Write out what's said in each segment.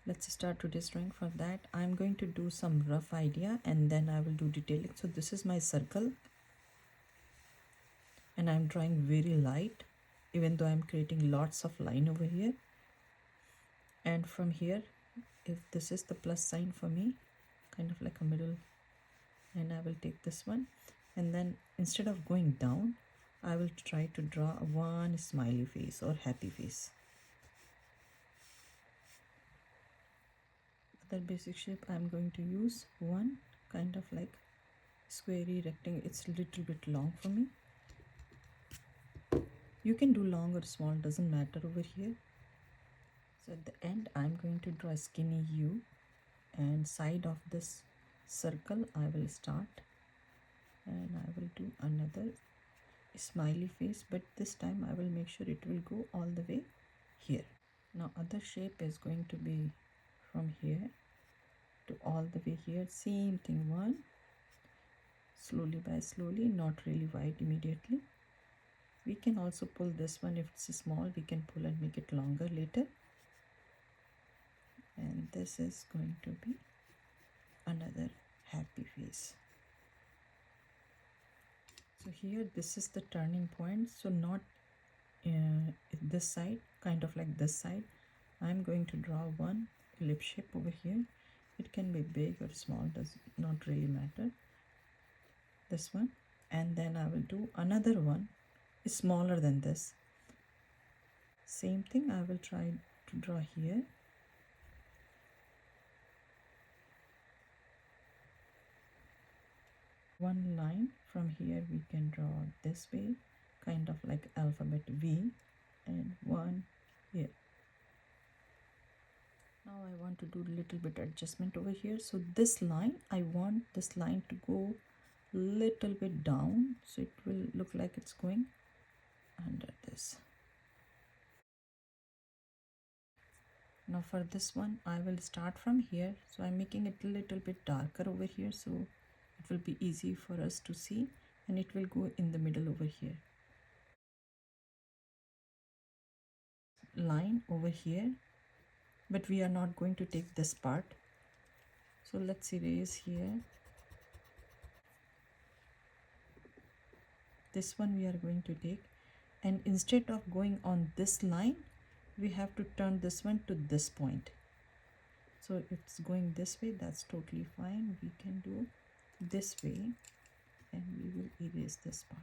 Let's start today's drawing. For that I'm going to do some rough idea and then I will do detailing. So this is my circle and I'm drawing very light, even though I'm creating lots of line over here. And from here, if this is the plus sign for me, kind of like a middle, and I will take this one, and then instead of going down, I will try to draw one smiley face or happy face. Other basic shape I'm going to use one kind of like squarey rectangle. It's a little bit long for me. You can do long or small, doesn't matter over here. So at the end I'm going to draw a skinny U, and side of this circle I will start, and I will do another smiley face, but this time I will make sure it will go all the way here. Now other shape is going to be from here to all the way here. Same thing, one, slowly by slowly, not really wide immediately. We can also pull this one. If it's small, we can pull and make it longer later. And this is going to be another happy face. So here this is the turning point. So not this side, kind of like this side. I'm going to draw one lip shape over here. It can be big or small, does not really matter. This one, and then I will do another one smaller than this. Same thing I will try to draw here. One line from here we can draw this way, kind of like alphabet V, and one here. Now I want to do a little bit adjustment over here. So this line, I want this line to go little bit down, so it will look like it's going under this. Now for this one I will start from here, so I'm making it a little bit darker over here, so it will be easy for us to see, and it will go in the middle over here. Line over here, but we are not going to take this part, so let's erase here. This one we are going to take, and instead of going on this line, we have to turn this one to this point. So if it's going this way, that's totally fine. We can do this way, and we will erase this part.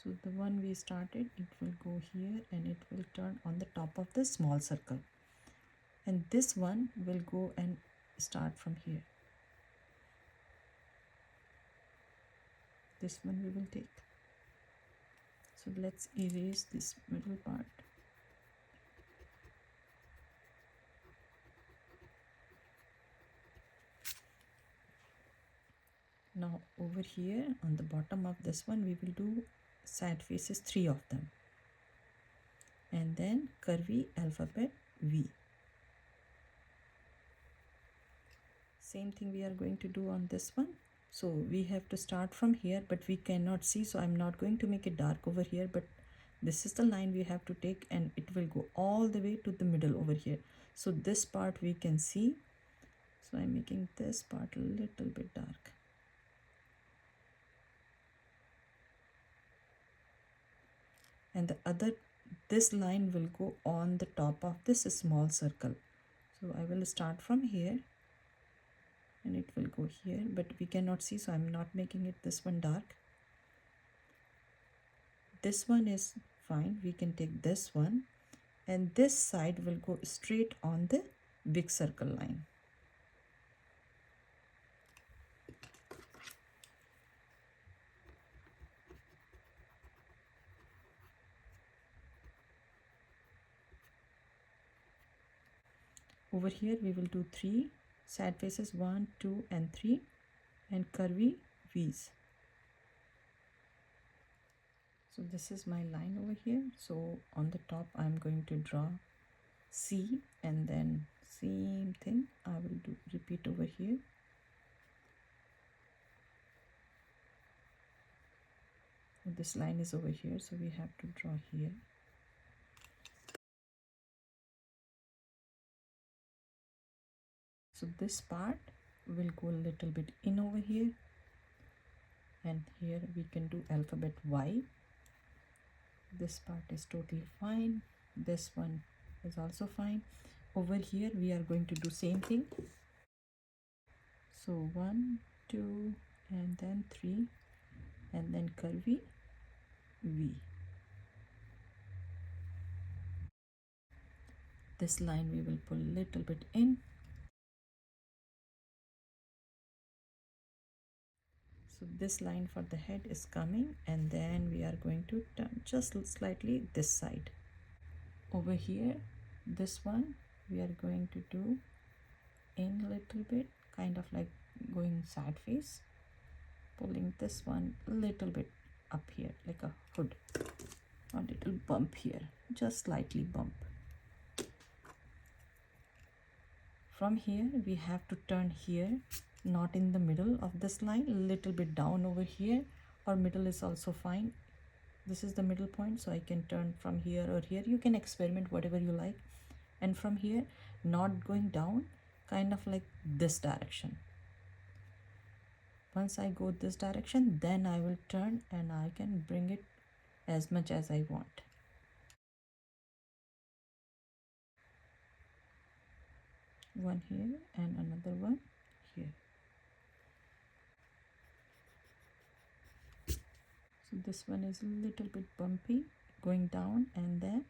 So the one we started, it will go here and it will turn on the top of the small circle, and this one will go and start from here. This one we will take. So let's erase this middle part. Now over here on the bottom of this one, we will do sad faces, 3 of them, and then curvy alphabet V. Same thing we are going to do on this one. So we have to start from here, but we cannot see, so I'm not going to make it dark over here, but this is the line we have to take, and it will go all the way to the middle over here. So this part we can see, so I'm making this part a little bit dark. And the other, this line will go on the top of this small circle. So I will start from here and it will go here, but we cannot see, so I'm not making it this one dark. This one is fine, we can take this one, and this side will go straight on the big circle line. Over here we will do 3 sad faces, 1, 2 and 3, and curvy V's. So this is my line over here. So on the top I'm going to draw C, and then same thing I will do repeat over here. This line is over here, so we have to draw here. So this part will go a little bit in over here, and here we can do alphabet Y. This part is totally fine. This one is also fine. Over here we are going to do same thing. So 1, 2, and then 3, and then curvy V. This line we will pull a little bit in. So this line for the head is coming, and then we are going to turn just slightly this side. Over here, this one we are going to do in a little bit, kind of like going sad face, pulling this one a little bit up here like a hood, a little bump here, just slightly bump. From here we have to turn here, not in the middle of this line, a little bit down over here, or middle is also fine. This is the middle point, so I can turn from here or here. You can experiment whatever you like. And from here, not going down, kind of like this direction. Once I go this direction, then I will turn and I can bring it as much as I want. One here and another one here. So this one is a little bit bumpy, going down and then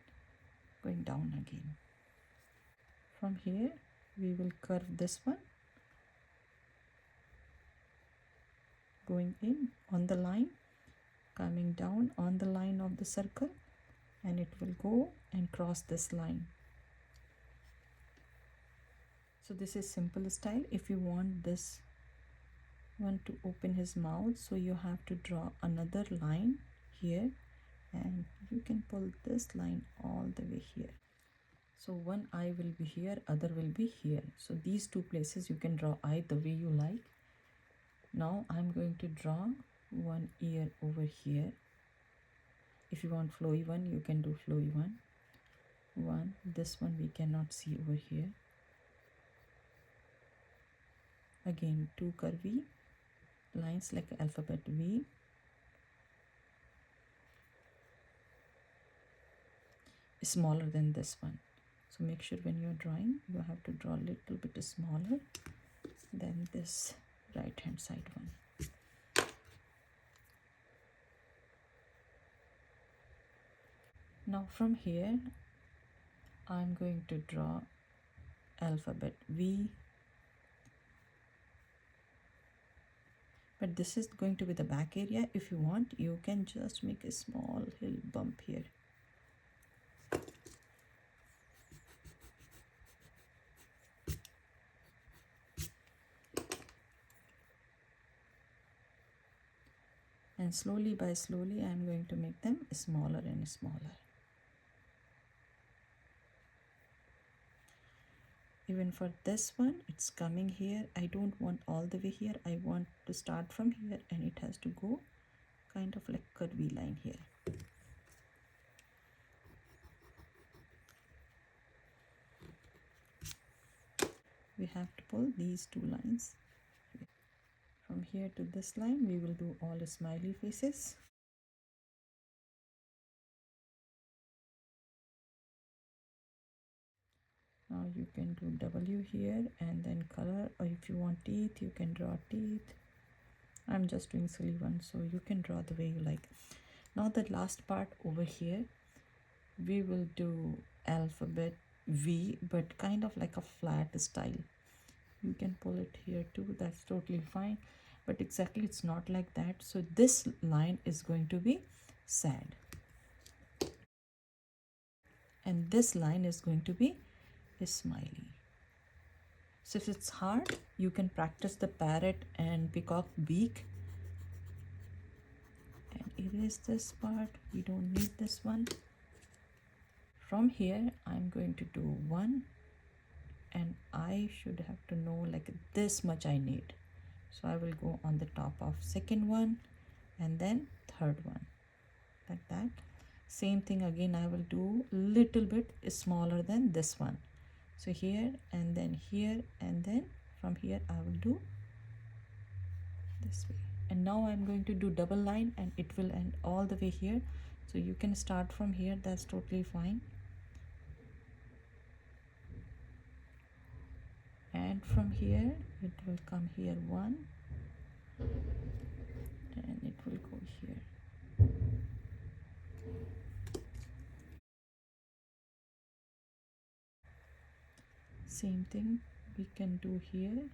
going down again. From here, we will curve this one, going in on the line, coming down on the line of the circle, and it will go and cross this line. So this is simple style. If you want this one to open his mouth, so you have to draw another line here, and you can pull this line all the way here. So one eye will be here, other will be here. So these two places you can draw eye the way you like. Now I'm going to draw one ear over here. If you want flowy one, you can do flowy one. This one we cannot see over here. Again, two curvy lines like alphabet V. Smaller than this one. So make sure when you're drawing, you have to draw a little bit smaller than this right hand side one. Now from here, I'm going to draw alphabet V. But this is going to be the back area. If you want, you can just make a small hill bump here. And slowly by slowly, I'm going to make them smaller and smaller. Even for this one, it's coming here. I don't want all the way here. I want to start from here, and it has to go kind of like curvy line here. We have to pull these two lines. From here to this line, we will do all the smiley faces. Now you can do W here and then color, or if you want teeth, you can draw teeth. I'm just doing silly one, so you can draw the way you like. Now the last part over here, we will do alphabet V, but kind of like a flat style. You can pull it here too, that's totally fine, but exactly it's not like that. So this line is going to be sad, and this line is going to be a smiley. So if it's hard, you can practice the parrot and peacock beak and erase this part. We don't need this one. From here, I'm going to do one, and I should have to know like this much I need. So I will go on the top of second one and then third one, like that. Same thing again, I will do little bit smaller than this one. So here and then here, and then from here I will do this way. And now I'm going to do double line, and it will end all the way here. So you can start from here, that's totally fine. And from here it will come here one, and it will go here. Same thing we can do here.